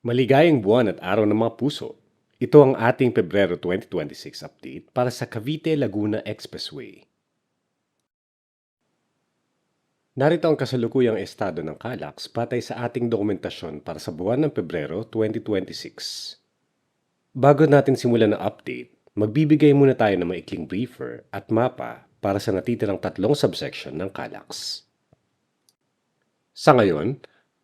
Maligayang buwan at araw ng mga puso. Ito ang ating Pebrero 2026 update para sa Cavite-Laguna Expressway. Narito ang kasalukuyang estado ng Calax batay sa ating dokumentasyon para sa buwan ng Pebrero 2026. Bago natin simulan ang update, magbibigay muna tayo ng maikling briefer at mapa para sa natitirang tatlong subsection ng Calax. Sa ngayon,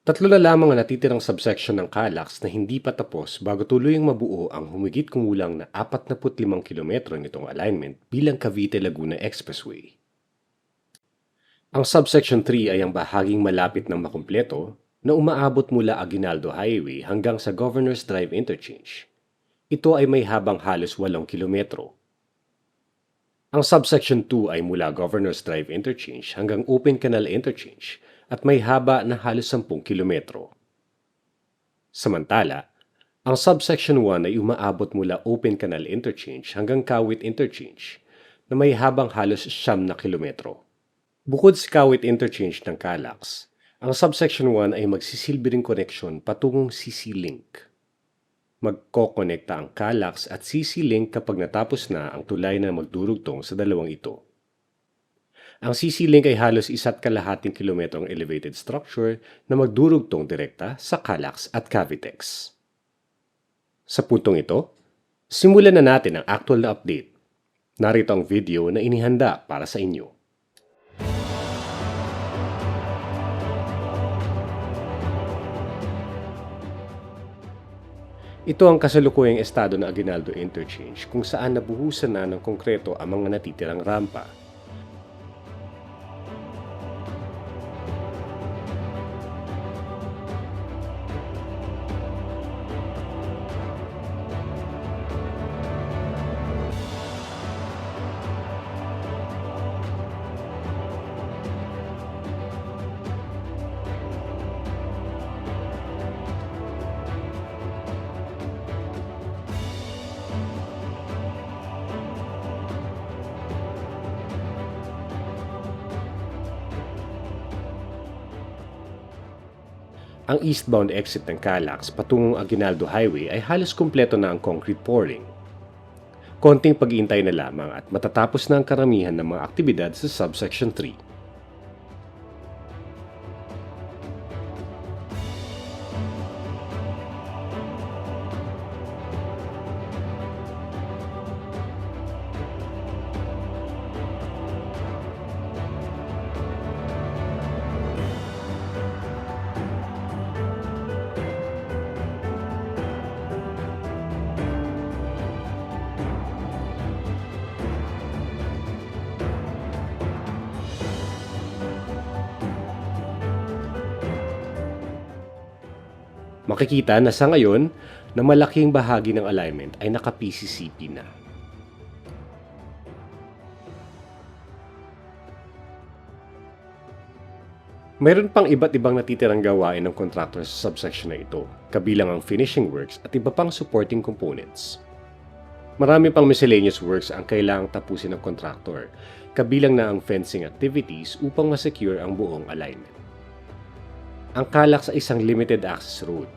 tatlo na lamang ang natitirang subsection ng Calax na hindi pa tapos bago tuluyang mabuo ang humigit kumulang na 45 kilometro nitong alignment bilang Cavite-Laguna Expressway. Ang subsection 3 ay ang bahaging malapit ng makumpleto na umaabot mula Aguinaldo Highway hanggang sa Governor's Drive Interchange. Ito ay may habang halos 8 kilometro. Ang subsection 2 ay mula Governor's Drive Interchange hanggang Open Canal Interchange at may haba na halos 10 kilometro. Samantala, ang subsection 1 ay umaabot mula Open Canal Interchange hanggang Kawit Interchange na may habang halos 9 na kilometro. Bukod sa Kawit Interchange ng Calax, ang subsection 1 ay magsisilbi ring koneksyon patungong CC Link. Magkokonekta ang Calax at CC Link kapag natapos na ang tulay na magdurugtong sa dalawang ito. Ang CC Link ay halos 1.5 kilometrong elevated structure na magdurugtong direkta sa Calax at Cavitex. Sa puntong ito, simulan na natin ang actual na update. Narito ang video na inihanda para sa inyo. Ito ang kasalukuyang estado ng Aguinaldo Interchange kung saan nabuhusan na ng konkreto ang mga natitirang rampa. Ang eastbound exit ng Calax patungong Aguinaldo Highway ay halos kumpleto na ang concrete pouring. Konting pag-iintay na lamang at matatapos na ang karamihan ng mga aktibidad sa subsection 3. Makikita na sa ngayon na malaking bahagi ng alignment ay naka-PCCP na. Mayroon pang iba't ibang natitirang gawain ng contractor sa subsection na ito, kabilang ang finishing works at iba pang supporting components. Marami pang miscellaneous works ang kailangang tapusin ng contractor, kabilang na ang fencing activities upang ma-secure ang buong alignment. Ang Calax ay isang limited access road.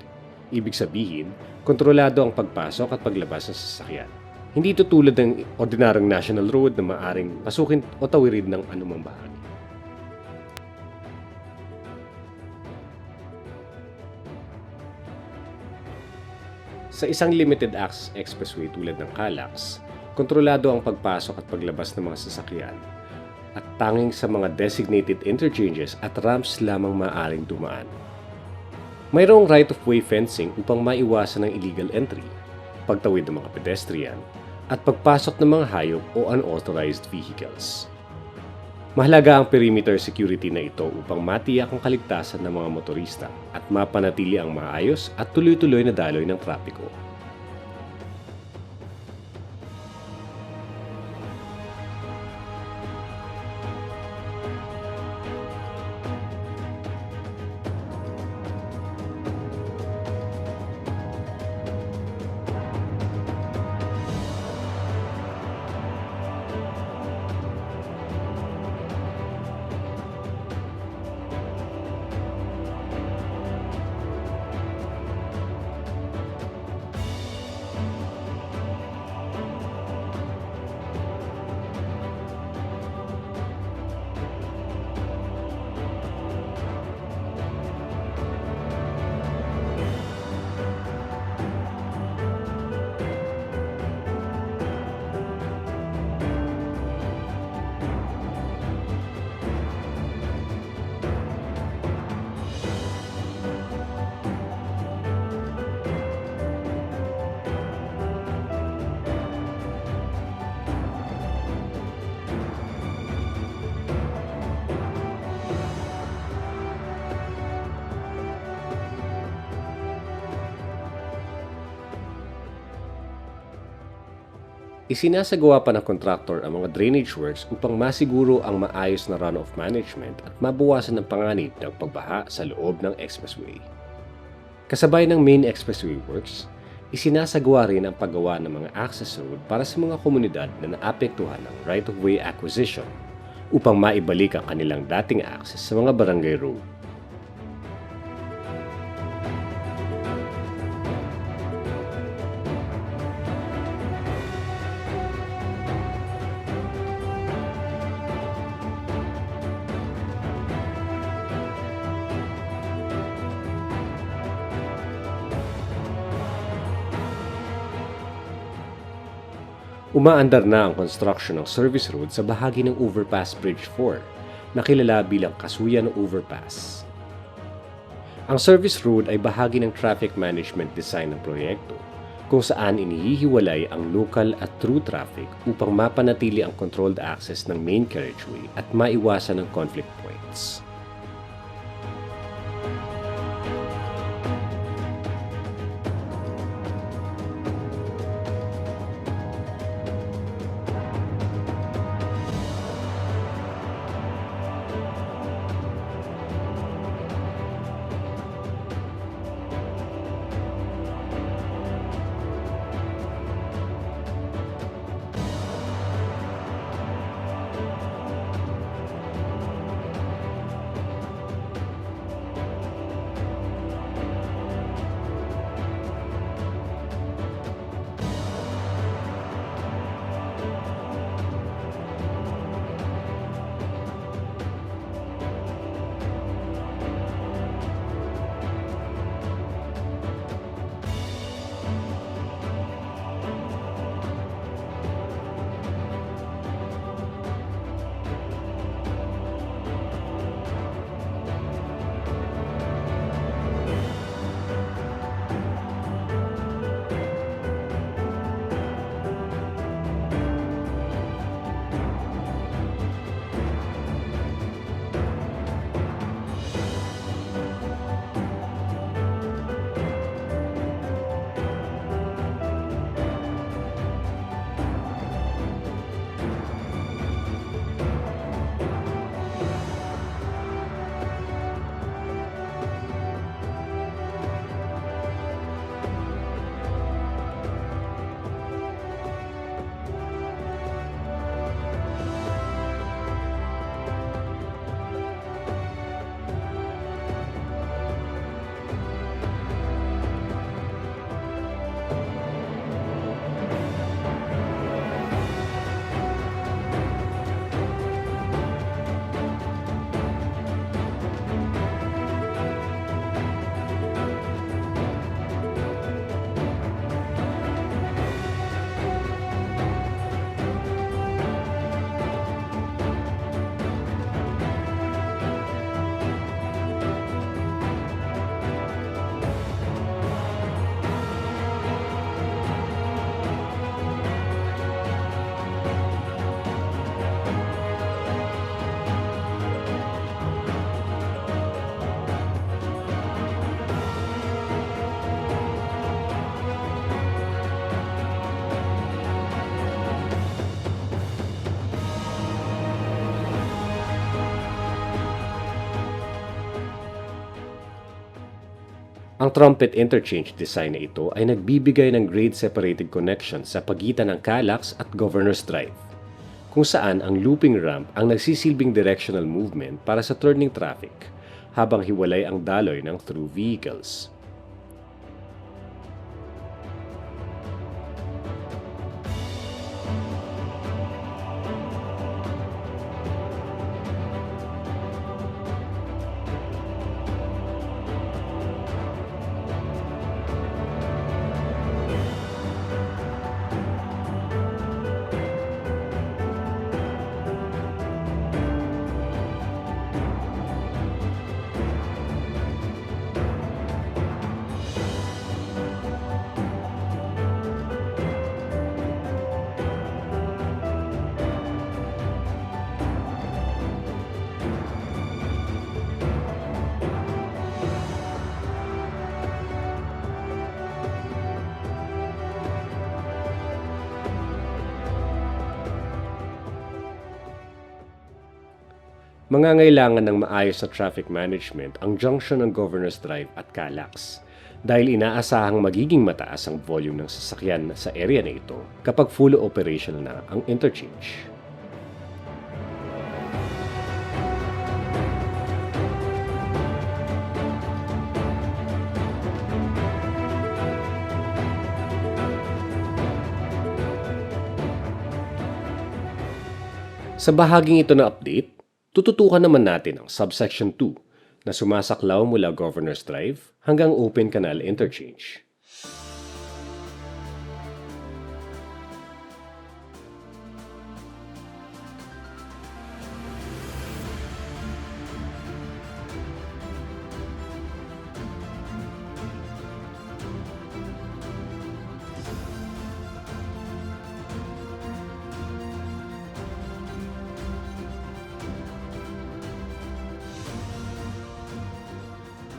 Ibig sabihin, kontrolado ang pagpasok at paglabas ng sasakyan. Hindi ito tulad ng ordinaryong national road na maaring pasukin o tawirin ng anumang bahagi. Sa isang limited access expressway tulad ng Calax, kontrolado ang pagpasok at paglabas ng mga sasakyan at tanging sa mga designated interchanges at ramps lamang maaaring dumaan. Mayroong right-of-way fencing upang maiwasan ang illegal entry, pagtawid ng mga pedestrian, at pagpasok ng mga hayop o unauthorized vehicles. Mahalaga ang perimeter security na ito upang matiyak ang kaligtasan ng mga motorista at mapanatili ang maayos at tuloy-tuloy na daloy ng trapiko. Isinasagawa pa ng kontraktor ang mga drainage works upang masiguro ang maayos na runoff management at mabawasan ang panganib ng pagbaha sa loob ng expressway. Kasabay ng main expressway works, isinasagawa rin ang paggawa ng mga access road para sa mga komunidad na naapektuhan ng right-of-way acquisition upang maibalik ang kanilang dating access sa mga barangay road. Umaandar na ang construction ng service road sa bahagi ng Overpass Bridge 4 na kilala bilang Kasuyan Overpass. Ang service road ay bahagi ng traffic management design ng proyekto kung saan inihihiwalay ang local at through traffic upang mapanatili ang controlled access ng main carriageway at maiwasan ang conflict points. Ang trumpet interchange design na ito ay nagbibigay ng grade-separated connection sa pagitan ng Calax at Governor's Drive, kung saan ang looping ramp ang nagsisilbing directional movement para sa turning traffic, habang hiwalay ang daloy ng through vehicles. Mangangailangan ng maayos na traffic management ang junction ng Governors Drive at Calax dahil inaasahang magiging mataas ang volume ng sasakyan sa area na ito kapag fully operational na ang interchange. Sa bahaging ito na update, tututukan naman natin ang subsection 2 na sumasaklaw mula Governors Drive hanggang Open Canal Interchange.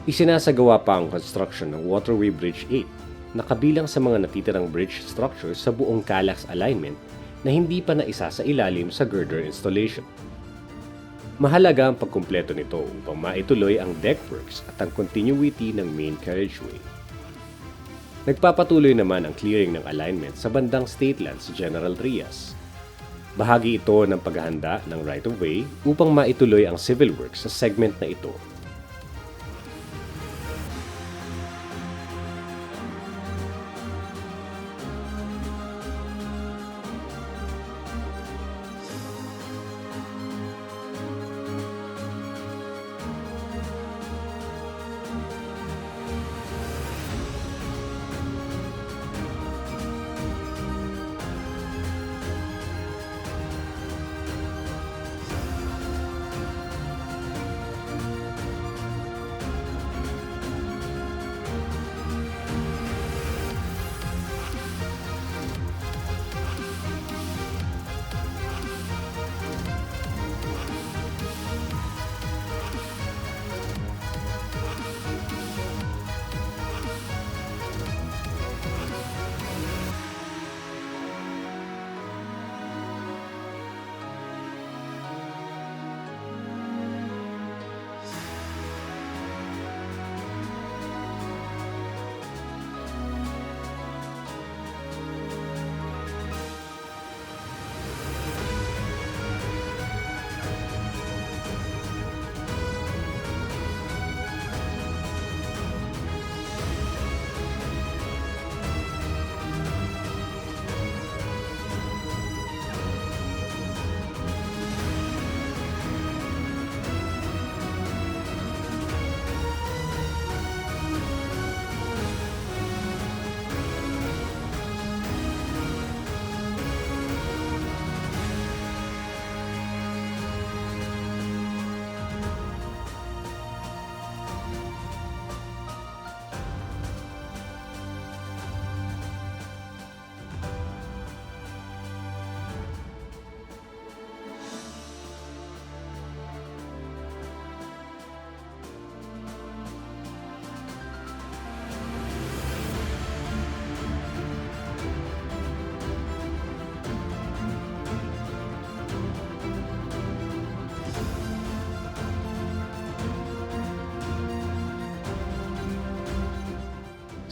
Isinasagawa pa ang construction ng Waterway Bridge 8 na kabilang sa mga natitirang bridge structures sa buong Calax alignment na hindi pa naisa sa ilalim sa girder installation. Mahalaga ang pagkumpleto nito upang maituloy ang deckworks at ang continuity ng main carriageway. Nagpapatuloy naman ang clearing ng alignment sa bandang state land sa General Trias. Bahagi ito ng paghahanda ng right-of-way upang maituloy ang civil works sa segment na ito.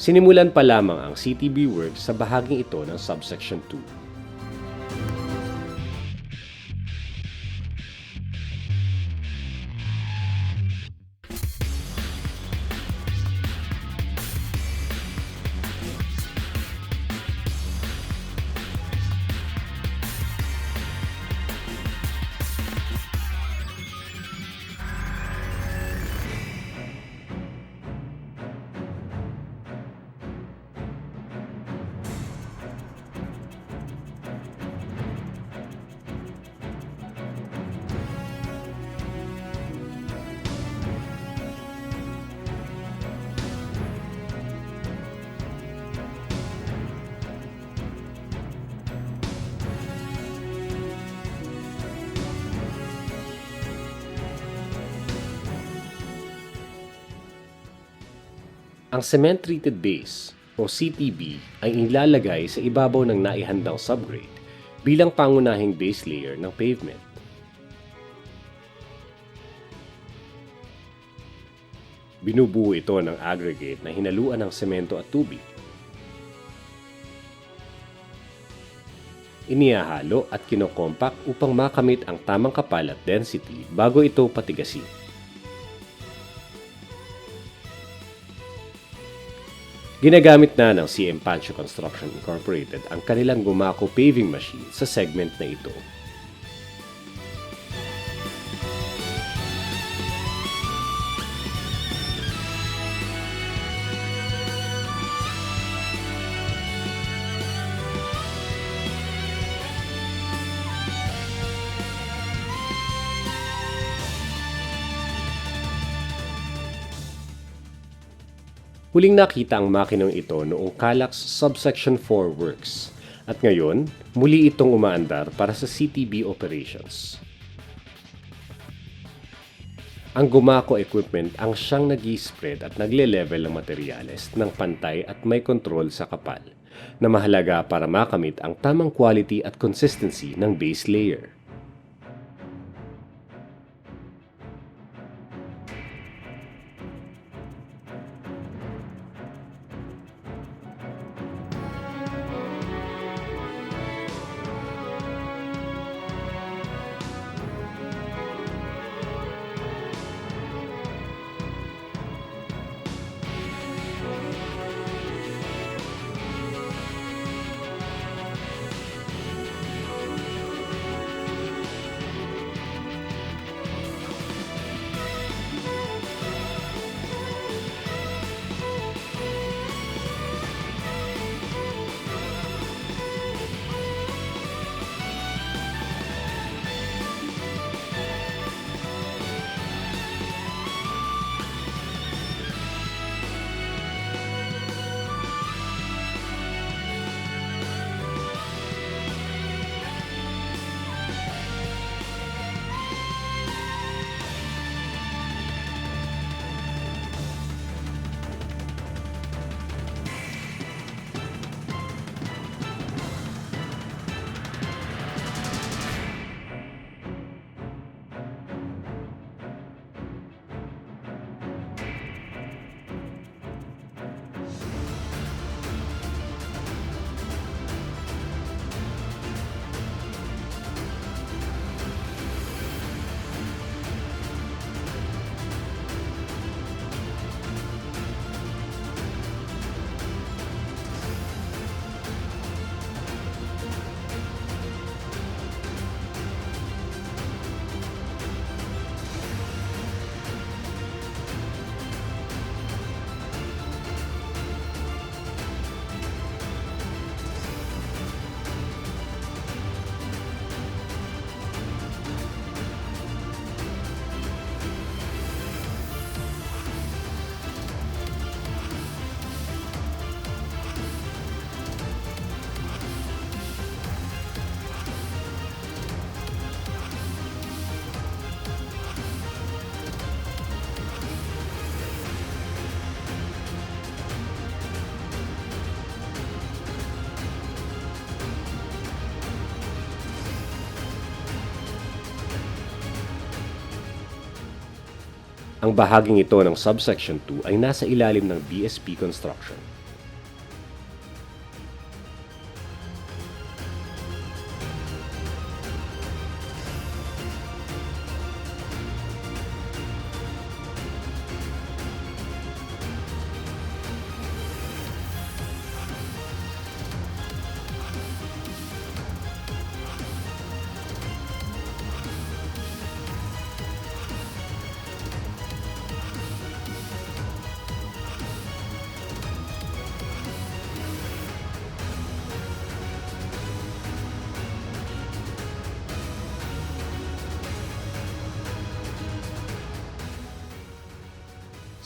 Sinimulan pa lamang ang CTB works sa bahaging ito ng subsection 2. Ang cement-treated base o CTB ay ilalagay sa ibabaw ng naihandang subgrade bilang pangunahing base layer ng pavement. Binubuo ito ng aggregate na hinaluan ng semento at tubig. Inihahalo at kinokompak upang makamit ang tamang kapal at density bago ito patigasin. Ginagamit na ng CM Pancho Construction Incorporated ang kanilang Gumaco paving machine sa segment na ito. Huling nakita ang makinang ito noong Calax Subsection 4 works at ngayon muli itong umaandar para sa CTB operations. Ang Gumaco equipment ang siyang nag-i-spread at nagle-level ng materyales ng pantay at may kontrol sa kapal na mahalaga para makamit ang tamang quality at consistency ng base layer. Ang bahaging ito ng Subsection 2 ay nasa ilalim ng BSP Construction.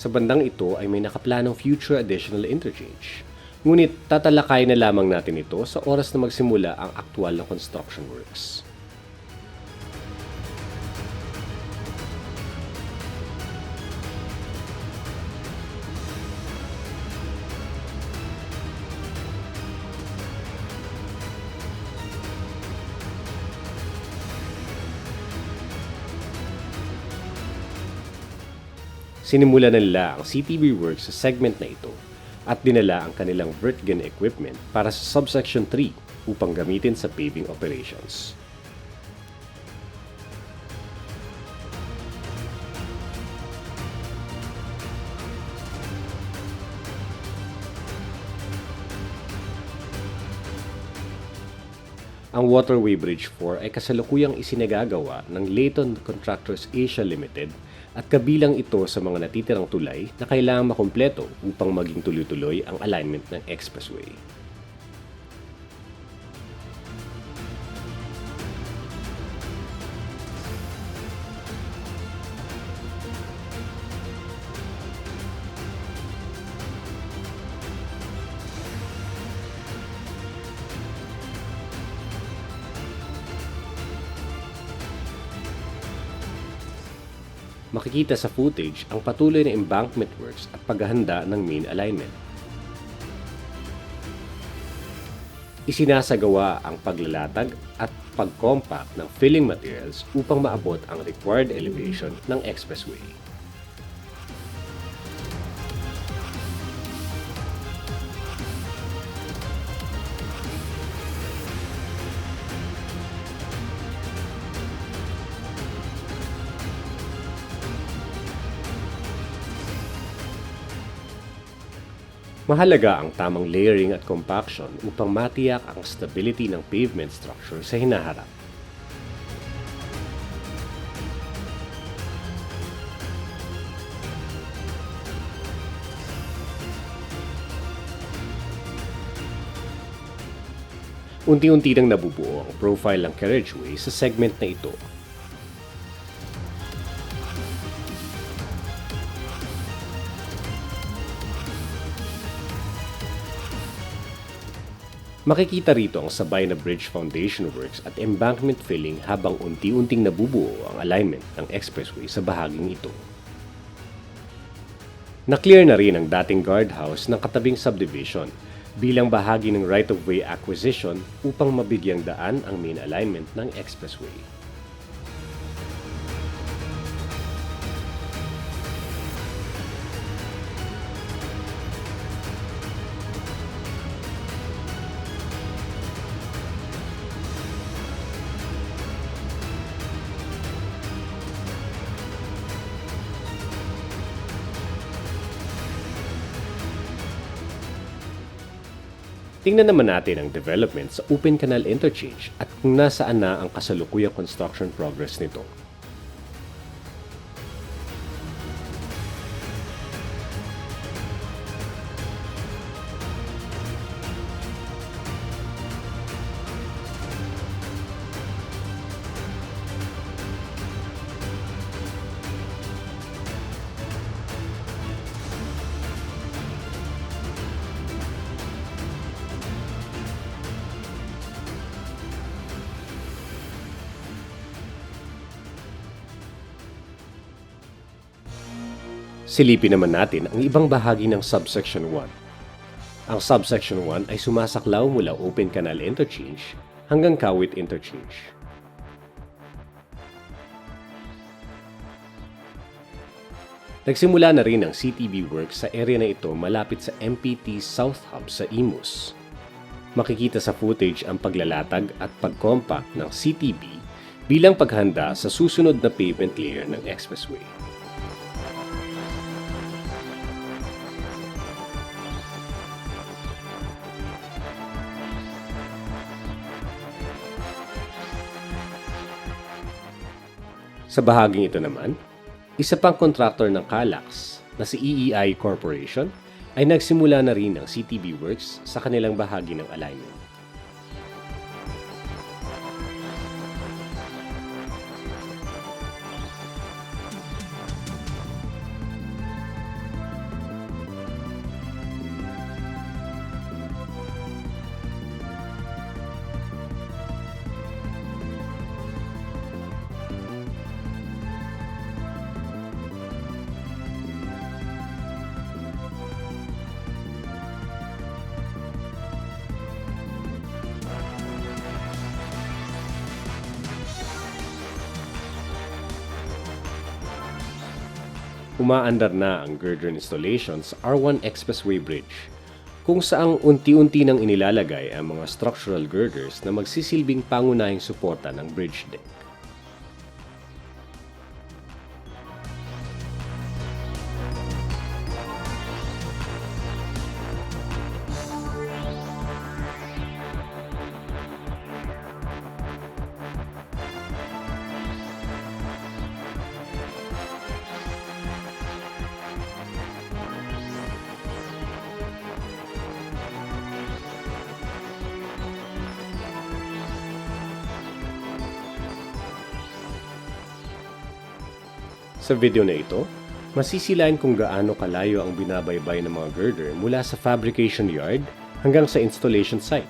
Sa bandang ito ay may nakaplanong future additional interchange. Ngunit tatalakay na lamang natin ito sa oras na magsimula ang aktwal na construction works. Sinimula na nila ang CTB work sa segment na ito at dinala ang kanilang Vertgen equipment para sa subsection 3 upang gamitin sa paving operations. Ang Waterway Bridge 4 ay kasalukuyang isinagagawa ng Layton Contractors Asia Limited at kabilang ito sa mga natitirang tulay na kailangang makumpleto upang maging tuloy-tuloy ang alignment ng expressway. Makikita sa footage ang patuloy na embankment works at paghahanda ng main alignment. Isinasagawa ang paglalatag at pag-compact ng filling materials upang maabot ang required elevation ng expressway. Mahalaga ang tamang layering at compaction upang matiyak ang stability ng pavement structure sa hinaharap. Unti-unti nang nabubuo ang profile ng carriageway sa segment na ito. Makikita rito ang sabay na bridge foundation works at embankment filling habang unti-unting nabubuo ang alignment ng expressway sa bahaging ito. Na-clear na rin ang dating guardhouse ng katabing subdivision bilang bahagi ng right-of-way acquisition upang mabigyang daan ang main alignment ng expressway. Tingnan naman natin ang development sa Open Canal Interchange at kung nasaan na ang kasalukuyang construction progress nito. Silipin naman natin ang ibang bahagi ng Subsection 1. Ang Subsection 1 ay sumasaklaw mula Open Canal Interchange hanggang Kawit Interchange. Nagsimula na rin ang CTB works sa area na ito malapit sa MPT South Hub sa Imus. Makikita sa footage ang paglalatag at pag-compact ng CTB bilang paghanda sa susunod na pavement layer ng expressway. Sa bahaging ito naman, isa pang kontraktor ng Calax na si EEI Corporation ay nagsimula na rin ng CTB works sa kanilang bahagi ng alignment. Umaandar na ang girder installation sa R1 Expressway Bridge, kung saang unti-unti nang inilalagay ang mga structural girders na magsisilbing pangunahing suporta ng bridge deck. Sa video na ito, masisilayan kung gaano kalayo ang binabaybay ng mga girder mula sa fabrication yard hanggang sa installation site.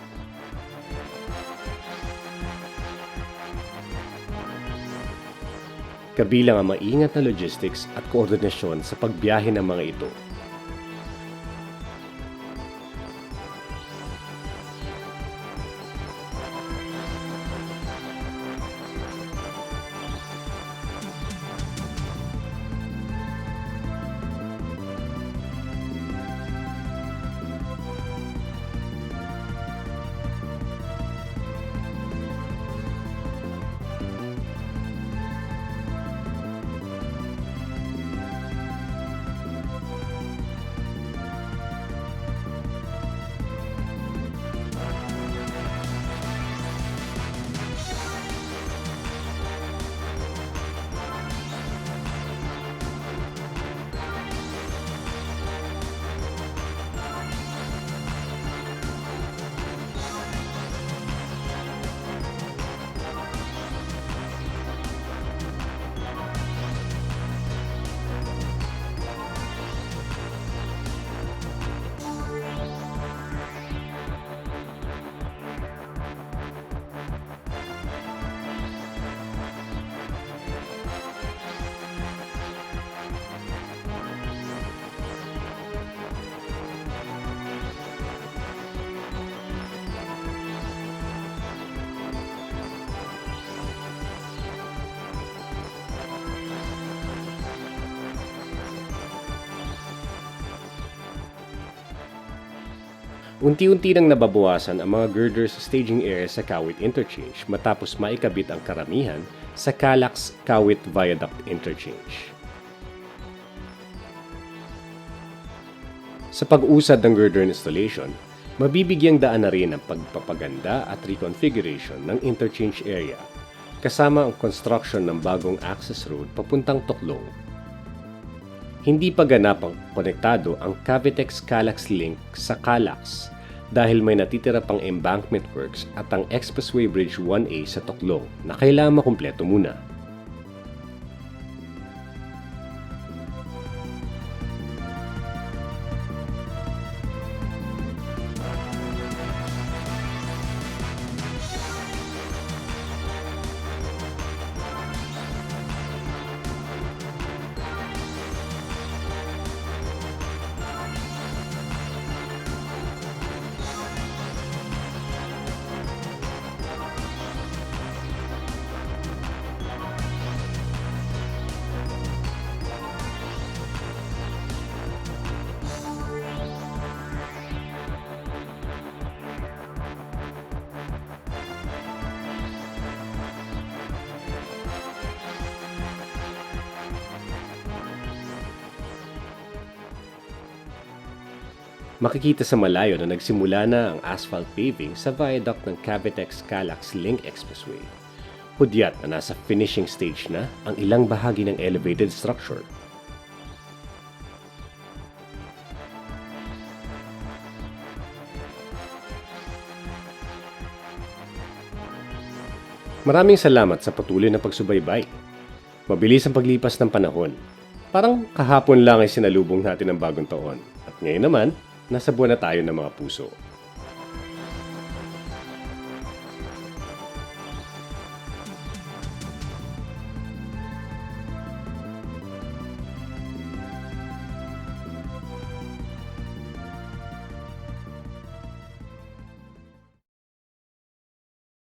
Kabilang ang maingat na logistics at koordinasyon sa pagbiyahe ng mga ito. Unti-unti nang nababawasan ang mga girders sa staging area sa Kawit Interchange matapos maikabit ang karamihan sa Calax-Kawit Viaduct Interchange. Sa pag-usad ng girder installation, mabibigyang daan na rin ang pagpapaganda at reconfiguration ng interchange area, kasama ang construction ng bagong access road papuntang Toklong. Hindi pa ganapang konektado ang Cavitex-Calax link sa Calax dahil may natitira pang embankment works at ang Expressway Bridge 1A sa Toklong na kailangan makumpleto muna. Makikita sa malayo na nagsimula na ang asphalt paving sa viaduct ng Cavitex-Calax Link Expressway. Hudyat na nasa finishing stage na ang ilang bahagi ng elevated structure. Maraming salamat sa patuloy na pagsubaybay. Mabilis ang paglipas ng panahon. Parang kahapon lang ay sinalubong natin ang bagong taon. At ngayon naman, nasa buwan na tayo ng mga puso.